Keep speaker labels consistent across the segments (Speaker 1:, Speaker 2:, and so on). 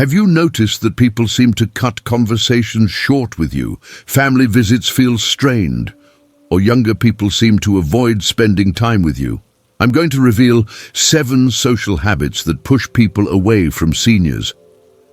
Speaker 1: Have you noticed that people seem to cut conversations short with you? Family visits feel strained, or younger people seem to avoid spending time with you. I'm going to reveal 7 social habits that push people away from seniors.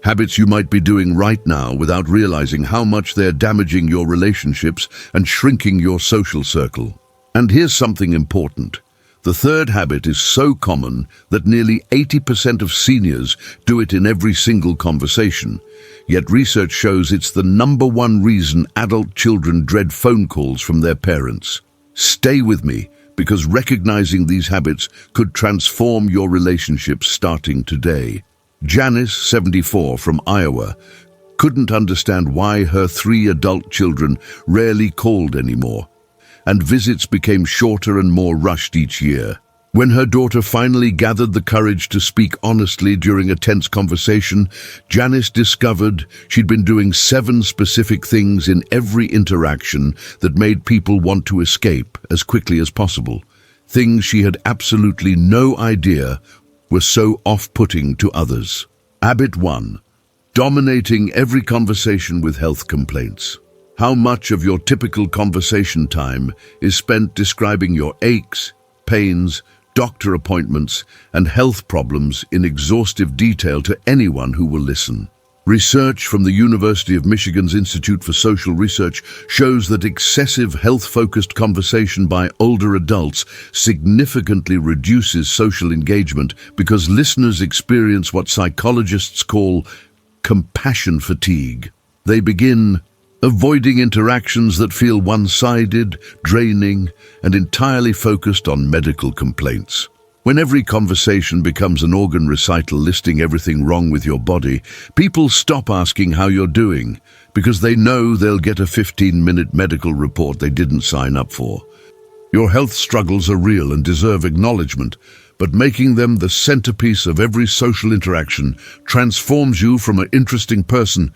Speaker 1: Habits you might be doing right now without realizing how much they're damaging your relationships and shrinking your social circle. And here's something important. The third habit is so common that nearly 80% of seniors do it in every single conversation. Yet research shows it's the #1 reason adult children dread phone calls from their parents. Stay with me, because recognizing these habits could transform your relationships starting today. Janice, 74, from Iowa, couldn't understand why her 3 adult children rarely called anymore, and visits became shorter and more rushed each year. When her daughter finally gathered the courage to speak honestly during a tense conversation, Janice discovered she'd been doing 7 specific things in every interaction that made people want to escape as quickly as possible. Things she had absolutely no idea were so off-putting to others. Habit 1. Dominating every conversation with health complaints. How much of your typical conversation time is spent describing your aches, pains, doctor appointments, and health problems in exhaustive detail to anyone who will listen? Research from the University of Michigan's Institute for Social Research shows that excessive health-focused conversation by older adults significantly reduces social engagement because listeners experience what psychologists call compassion fatigue. They begin avoiding interactions that feel one-sided, draining, and entirely focused on medical complaints. When every conversation becomes an organ recital listing everything wrong with your body, people stop asking how you're doing because they know they'll get a 15-minute medical report they didn't sign up for. Your health struggles are real and deserve acknowledgement, but making them the centerpiece of every social interaction transforms you from an interesting person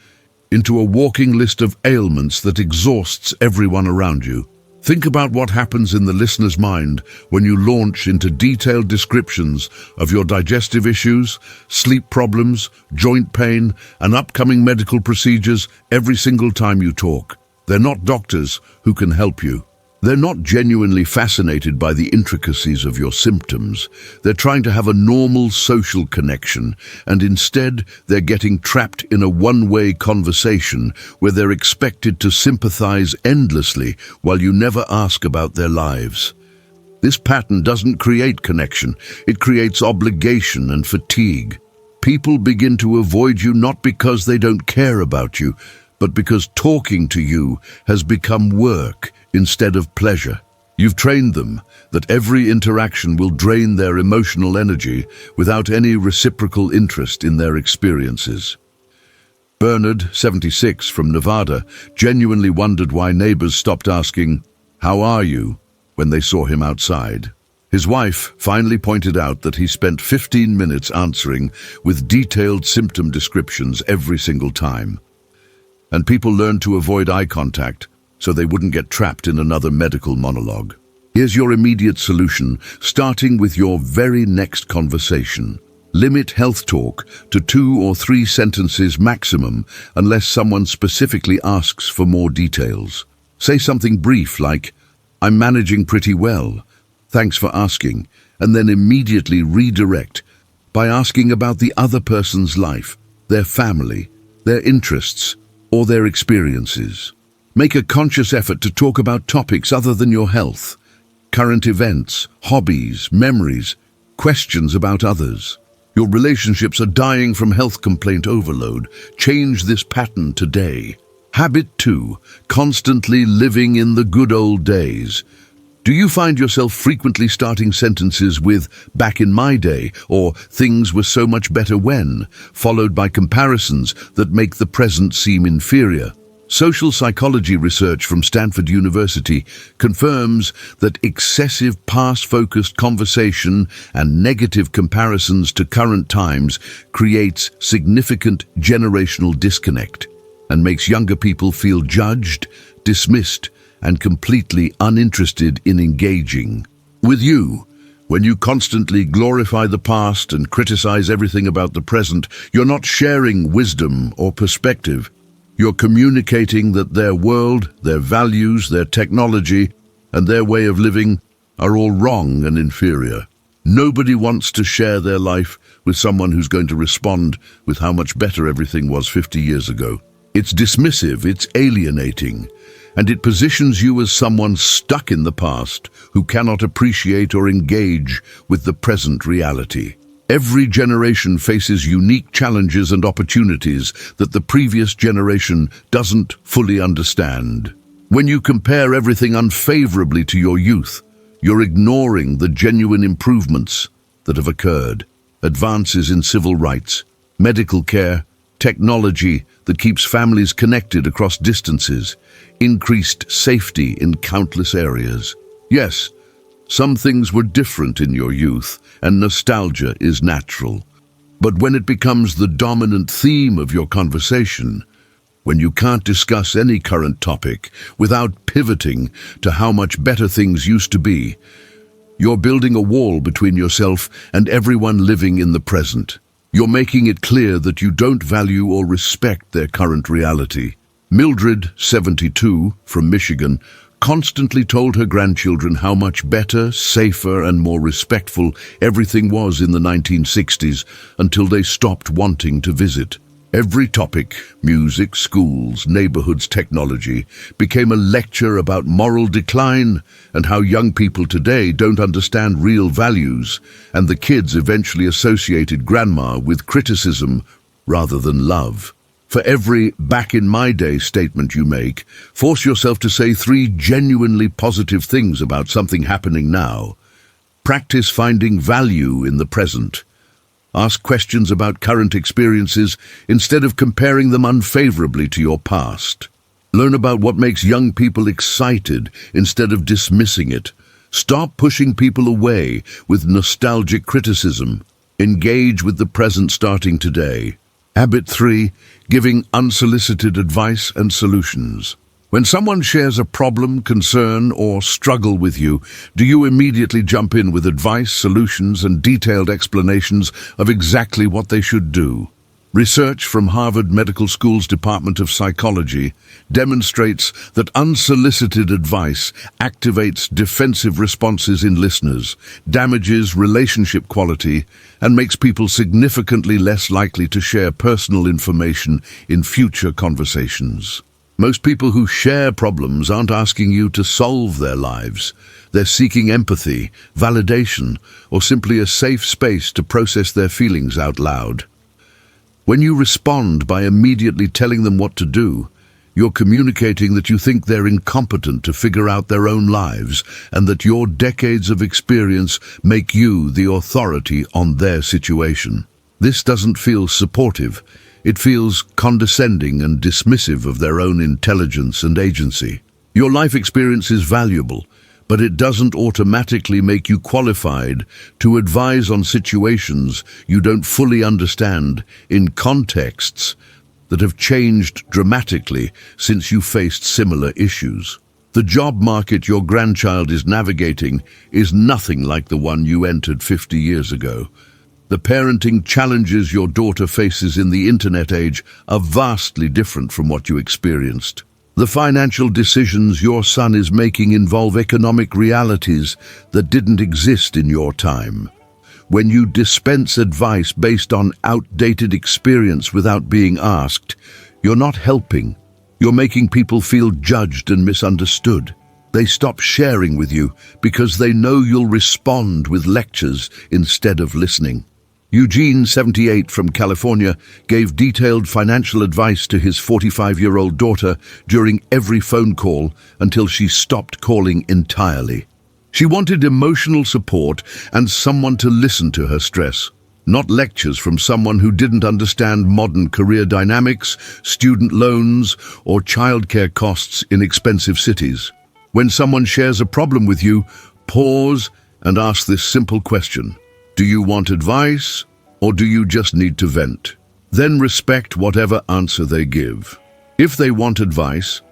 Speaker 1: into a walking list of ailments that exhausts everyone around you. Think about what happens in the listener's mind when you launch into detailed descriptions of your digestive issues, sleep problems, joint pain, and upcoming medical procedures every single time you talk. They're not doctors who can help you. They're not genuinely fascinated by the intricacies of your symptoms. They're trying to have a normal social connection, and instead they're getting trapped in a one-way conversation where they're expected to sympathize endlessly while you never ask about their lives. This pattern doesn't create connection, it creates obligation and fatigue. People begin to avoid you not because they don't care about you, but because talking to you has become work instead of pleasure. You've trained them that every interaction will drain their emotional energy without any reciprocal interest in their experiences. Bernard, 76, from Nevada, genuinely wondered why neighbors stopped asking, "How are you?" when they saw him outside. His wife finally pointed out that he spent 15 minutes answering with detailed symptom descriptions every single time. And people learned to avoid eye contact so they wouldn't get trapped in another medical monologue. Here's your immediate solution, starting with your very next conversation. Limit health talk to 2 or 3 sentences maximum unless someone specifically asks for more details. Say something brief like, "I'm managing pretty well. Thanks for asking," and then immediately redirect by asking about the other person's life, their family, their interests, or their experiences. Make a conscious effort to talk about topics other than your health, current events, hobbies, memories, questions about others. Your relationships are dying from health complaint overload. Change this pattern today. Habit 2, constantly living in the good old days. Do you find yourself frequently starting sentences with "back in my day" or "things were so much better when," followed by comparisons that make the present seem inferior? Social psychology research from Stanford University confirms that excessive past-focused conversation and negative comparisons to current times creates significant generational disconnect and makes younger people feel judged, dismissed, and completely uninterested in engaging with you. When you constantly glorify the past and criticize everything about the present, you're not sharing wisdom or perspective. You're communicating that their world, their values, their technology, and their way of living are all wrong and inferior. Nobody wants to share their life with someone who's going to respond with how much better everything was 50 years ago. It's dismissive, it's alienating, and it positions you as someone stuck in the past who cannot appreciate or engage with the present reality. Every generation faces unique challenges and opportunities that the previous generation doesn't fully understand. When you compare everything unfavorably to your youth, you're ignoring the genuine improvements that have occurred. Advances in civil rights, medical care, technology that keeps families connected across distances, increased safety in countless areas. Yes, some things were different in your youth, and nostalgia is natural. But when it becomes the dominant theme of your conversation, when you can't discuss any current topic without pivoting to how much better things used to be, you're building a wall between yourself and everyone living in the present. You're making it clear that you don't value or respect their current reality. Mildred, 72, from Michigan, constantly told her grandchildren how much better, safer, and more respectful everything was in the 1960s until they stopped wanting to visit. Every topic, music, schools, neighborhoods, technology, became a lecture about moral decline and how young people today don't understand real values, and the kids eventually associated grandma with criticism rather than love. For every back in my day statement you make, force yourself to say 3 genuinely positive things about something happening now. Practice finding value in the present. Ask questions about current experiences instead of comparing them unfavorably to your past. Learn about what makes young people excited instead of dismissing it. Stop pushing people away with nostalgic criticism. Engage with the present starting today. Habit 3, giving unsolicited advice and solutions. When someone shares a problem, concern, or struggle with you, do you immediately jump in with advice, solutions, and detailed explanations of exactly what they should do? Research from Harvard Medical School's Department of Psychology demonstrates that unsolicited advice activates defensive responses in listeners, damages relationship quality, and makes people significantly less likely to share personal information in future conversations. Most people who share problems aren't asking you to solve their lives. They're seeking empathy, validation, or simply a safe space to process their feelings out loud. When you respond by immediately telling them what to do, you're communicating that you think they're incompetent to figure out their own lives and that your decades of experience make you the authority on their situation. This doesn't feel supportive. It feels condescending and dismissive of their own intelligence and agency. Your life experience is valuable, but it doesn't automatically make you qualified to advise on situations you don't fully understand in contexts that have changed dramatically since you faced similar issues. The job market your grandchild is navigating is nothing like the one you entered 50 years ago. The parenting challenges your daughter faces in the internet age are vastly different from what you experienced. The financial decisions your son is making involve economic realities that didn't exist in your time. When you dispense advice based on outdated experience without being asked, you're not helping. You're making people feel judged and misunderstood. They stop sharing with you because they know you'll respond with lectures instead of listening. Eugene, 78, from California, gave detailed financial advice to his 45-year-old daughter during every phone call until she stopped calling entirely. She wanted emotional support and someone to listen to her stress, not lectures from someone who didn't understand modern career dynamics, student loans, or childcare costs in expensive cities. When someone shares a problem with you, pause and ask this simple question. Do you want advice, or do you just need to vent? Then respect whatever answer they give. If they want advice,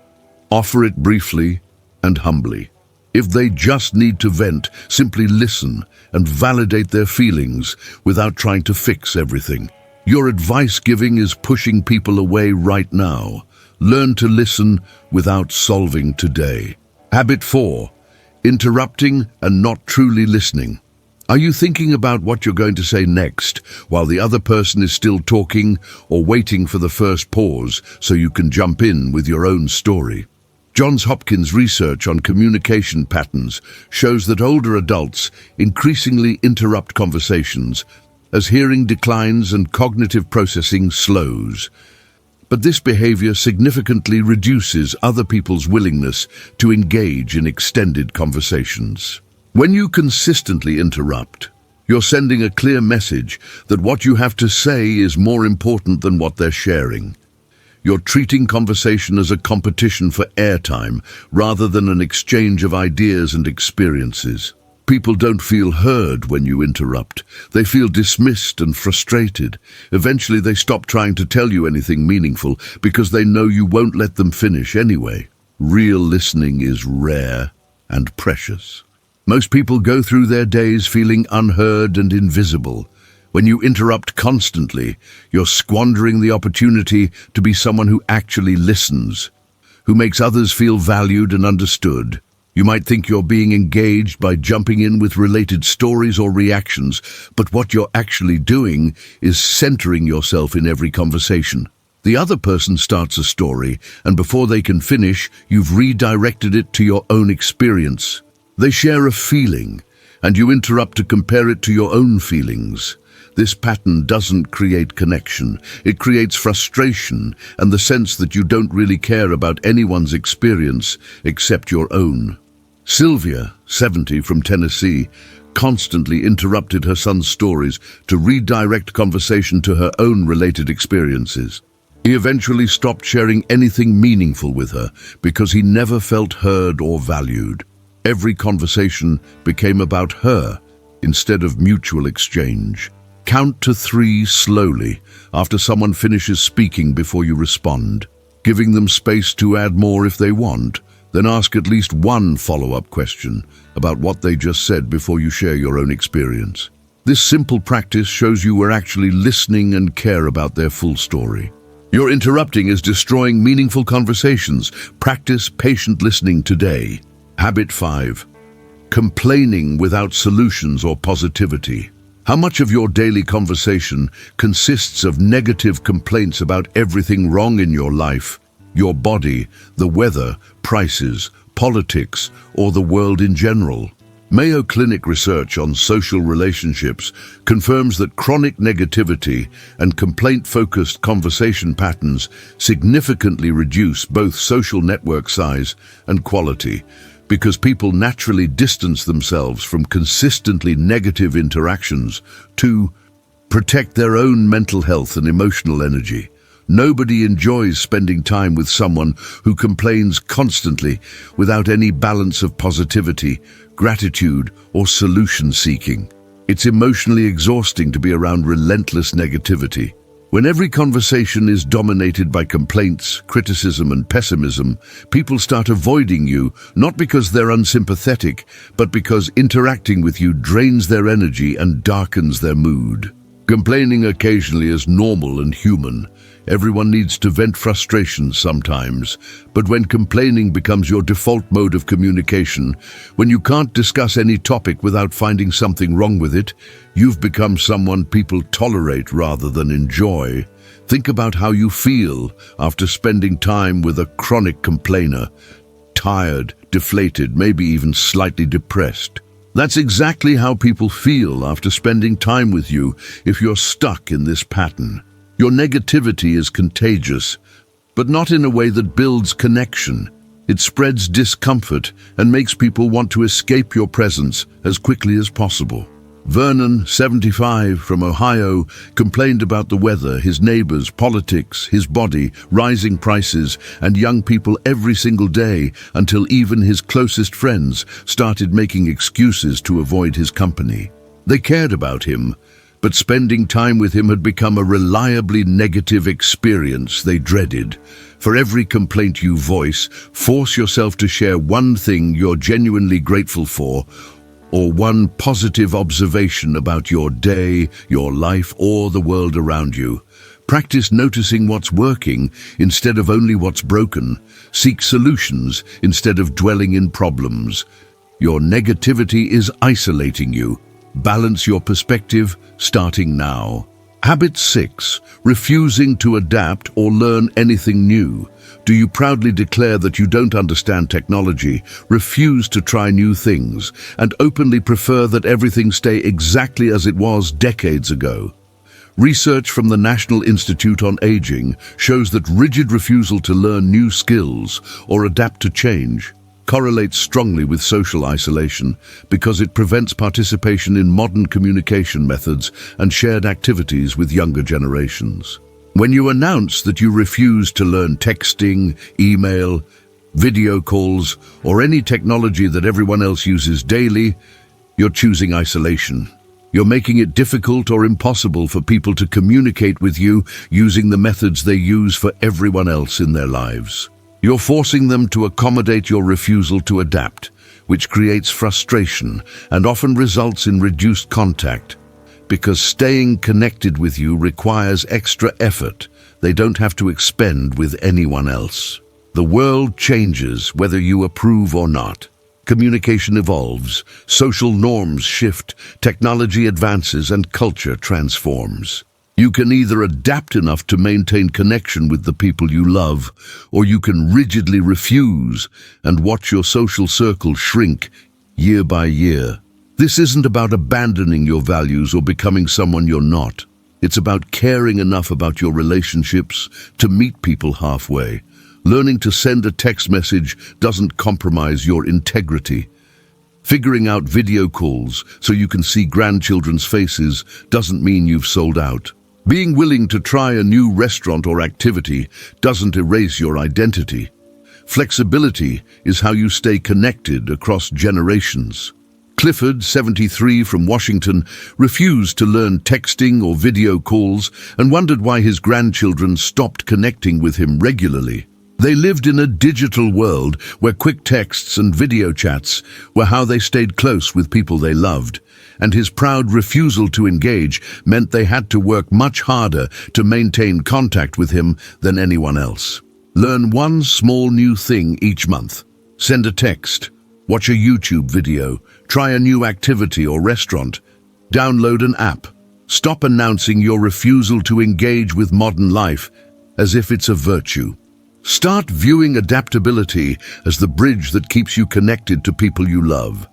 Speaker 1: offer it briefly and humbly. If they just need to vent, simply listen and validate their feelings without trying to fix everything. Your advice giving is pushing people away right now. Learn to listen without solving today. Habit 4. Interrupting and not truly listening. Are you thinking about what you're going to say next while the other person is still talking, or waiting for the first pause so you can jump in with your own story? Johns Hopkins research on communication patterns shows that older adults increasingly interrupt conversations as hearing declines and cognitive processing slows. But this behavior significantly reduces other people's willingness to engage in extended conversations. When you consistently interrupt, you're sending a clear message that what you have to say is more important than what they're sharing. You're treating conversation as a competition for airtime rather than an exchange of ideas and experiences. People don't feel heard when you interrupt. They feel dismissed and frustrated. Eventually they stop trying to tell you anything meaningful because they know you won't let them finish anyway. Real listening is rare and precious. Most people go through their days feeling unheard and invisible. When you interrupt constantly, you're squandering the opportunity to be someone who actually listens, who makes others feel valued and understood. You might think you're being engaged by jumping in with related stories or reactions, but what you're actually doing is centering yourself in every conversation. The other person starts a story, and before they can finish, you've redirected it to your own experience. They share a feeling, and you interrupt to compare it to your own feelings. This pattern doesn't create connection. It creates frustration and the sense that you don't really care about anyone's experience except your own. Sylvia, 70, from Tennessee, constantly interrupted her son's stories to redirect conversation to her own related experiences. He eventually stopped sharing anything meaningful with her because he never felt heard or valued. Every conversation became about her instead of mutual exchange. Count to 3 slowly after someone finishes speaking before you respond, giving them space to add more if they want. Then ask at least one follow-up question about what they just said before you share your own experience. This simple practice shows you are actually listening and care about their full story. Your interrupting is destroying meaningful conversations. Practice patient listening today. Habit 5. Complaining without solutions or positivity. How much of your daily conversation consists of negative complaints about everything wrong in your life, your body, the weather, prices, politics, or the world in general? Mayo Clinic research on social relationships confirms that chronic negativity and complaint-focused conversation patterns significantly reduce both social network size and quality, because people naturally distance themselves from consistently negative interactions to protect their own mental health and emotional energy. Nobody enjoys spending time with someone who complains constantly without any balance of positivity, gratitude, or solution-seeking. It's emotionally exhausting to be around relentless negativity. When every conversation is dominated by complaints, criticism, and pessimism, people start avoiding you, not because they're unsympathetic, but because interacting with you drains their energy and darkens their mood. Complaining occasionally is normal and human. Everyone needs to vent frustration sometimes, but when complaining becomes your default mode of communication, when you can't discuss any topic without finding something wrong with it, you've become someone people tolerate rather than enjoy. Think about how you feel after spending time with a chronic complainer. Tired, deflated, maybe even slightly depressed. That's exactly how people feel after spending time with you if you're stuck in this pattern. Your negativity is contagious, but not in a way that builds connection. It spreads discomfort and makes people want to escape your presence as quickly as possible. Vernon, 75, from Ohio, complained about the weather, his neighbors, politics, his body, rising prices, and young people every single day until even his closest friends started making excuses to avoid his company. They cared about him, but spending time with him had become a reliably negative experience they dreaded. For every complaint you voice, force yourself to share one thing you're genuinely grateful for, or one positive observation about your day, your life, or the world around you. Practice noticing what's working instead of only what's broken. Seek solutions instead of dwelling in problems. Your negativity is isolating you. Balance your perspective, starting now. Habit 6. Refusing to adapt or learn anything new. Do you proudly declare that you don't understand technology, refuse to try new things, and openly prefer that everything stay exactly as it was decades ago? Research from the National Institute on Aging shows that rigid refusal to learn new skills or adapt to change correlates strongly with social isolation because it prevents participation in modern communication methods and shared activities with younger generations. When you announce that you refuse to learn texting, email, video calls, or any technology that everyone else uses daily, you're choosing isolation. You're making it difficult or impossible for people to communicate with you using the methods they use for everyone else in their lives. You're forcing them to accommodate your refusal to adapt, which creates frustration and often results in reduced contact. Because staying connected with you requires extra effort they don't have to expend with anyone else. The world changes whether you approve or not. Communication evolves, social norms shift, technology advances, and culture transforms. You can either adapt enough to maintain connection with the people you love, or you can rigidly refuse and watch your social circle shrink year by year. This isn't about abandoning your values or becoming someone you're not. It's about caring enough about your relationships to meet people halfway. Learning to send a text message doesn't compromise your integrity. Figuring out video calls so you can see grandchildren's faces doesn't mean you've sold out. Being willing to try a new restaurant or activity doesn't erase your identity. Flexibility is how you stay connected across generations. Clifford, 73, from Washington, refused to learn texting or video calls and wondered why his grandchildren stopped connecting with him regularly. They lived in a digital world where quick texts and video chats were how they stayed close with people they loved, and his proud refusal to engage meant they had to work much harder to maintain contact with him than anyone else. Learn one small new thing each month. Send a text, watch a YouTube video, try a new activity or restaurant, download an app. Stop announcing your refusal to engage with modern life as if it's a virtue. Start viewing adaptability as the bridge that keeps you connected to people you love.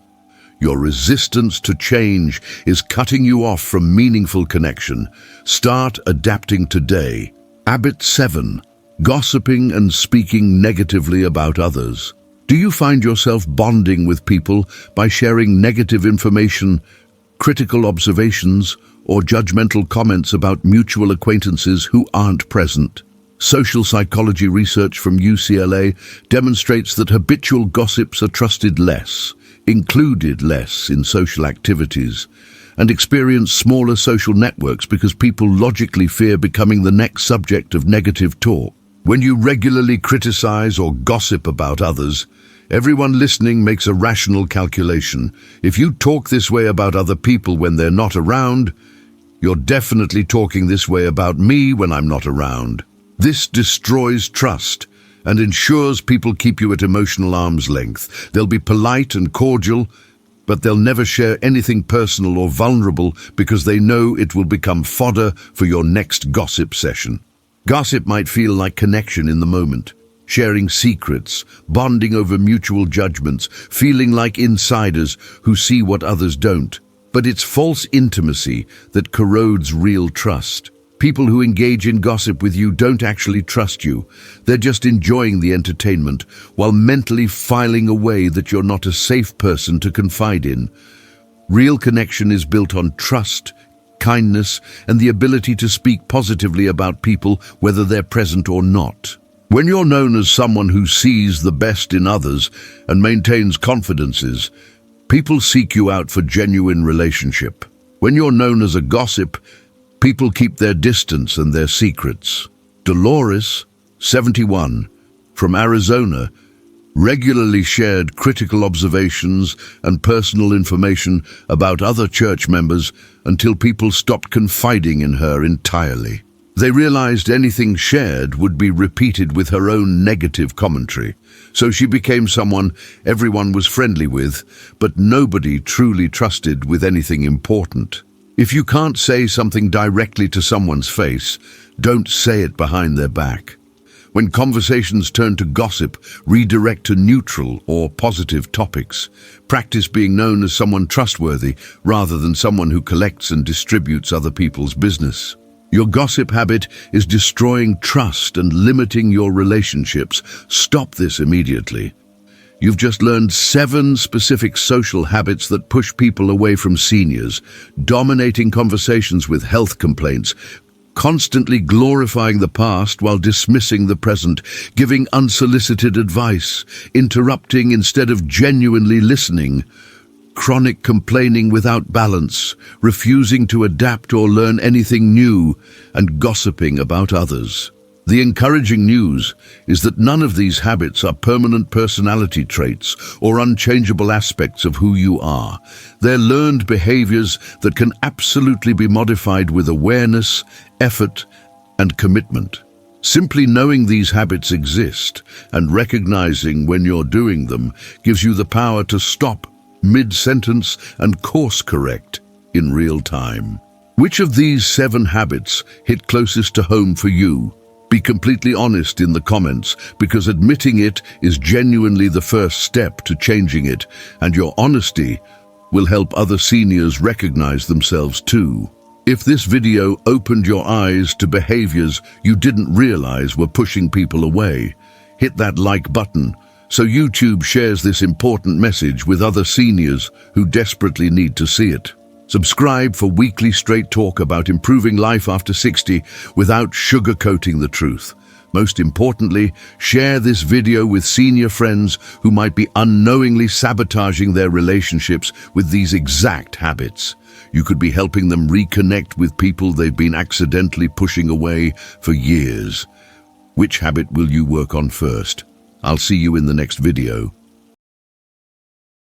Speaker 1: Your resistance to change is cutting you off from meaningful connection. Start adapting today. Habit 7. Gossiping and speaking negatively about others. Do you find yourself bonding with people by sharing negative information, critical observations, or judgmental comments about mutual acquaintances who aren't present? Social psychology research from UCLA demonstrates that habitual gossips are trusted less, included less in social activities, and experience smaller social networks because people logically fear becoming the next subject of negative talk. When you regularly criticize or gossip about others, everyone listening makes a rational calculation. If you talk this way about other people when they're not around, you're definitely talking this way about me when I'm not around. This destroys trust and ensures people keep you at emotional arm's length. They'll be polite and cordial, but they'll never share anything personal or vulnerable because they know it will become fodder for your next gossip session. Gossip might feel like connection in the moment, sharing secrets, bonding over mutual judgments, feeling like insiders who see what others don't. But it's false intimacy that corrodes real trust. People who engage in gossip with you don't actually trust you. They're just enjoying the entertainment while mentally filing away that you're not a safe person to confide in. Real connection is built on trust, kindness, and the ability to speak positively about people whether they're present or not. When you're known as someone who sees the best in others and maintains confidences, people seek you out for genuine relationship. When you're known as a gossip, people keep their distance and their secrets. Dolores, 71, from Arizona, regularly shared critical observations and personal information about other church members until people stopped confiding in her entirely. They realized anything shared would be repeated with her own negative commentary, so she became someone everyone was friendly with, but nobody truly trusted with anything important. If you can't say something directly to someone's face, don't say it behind their back. When conversations turn to gossip, redirect to neutral or positive topics. Practice being known as someone trustworthy rather than someone who collects and distributes other people's business. Your gossip habit is destroying trust and limiting your relationships. Stop this immediately. You've just learned 7 specific social habits that push people away from seniors, dominating conversations with health complaints, constantly glorifying the past while dismissing the present, giving unsolicited advice, interrupting instead of genuinely listening, chronic complaining without balance, refusing to adapt or learn anything new, and gossiping about others. The encouraging news is that none of these habits are permanent personality traits or unchangeable aspects of who you are. They're learned behaviors that can absolutely be modified with awareness, effort, and commitment. Simply knowing these habits exist and recognizing when you're doing them gives you the power to stop mid-sentence and course correct in real time. Which of these 7 habits hit closest to home for you? Be completely honest in the comments, because admitting it is genuinely the first step to changing it, and your honesty will help other seniors recognize themselves too. If this video opened your eyes to behaviors you didn't realize were pushing people away, hit that like button so YouTube shares this important message with other seniors who desperately need to see it. Subscribe for weekly straight talk about improving life after 60 without sugarcoating the truth. Most importantly, share this video with senior friends who might be unknowingly sabotaging their relationships with these exact habits. You could be helping them reconnect with people they've been accidentally pushing away for years. Which habit will you work on first? I'll see you in the next video.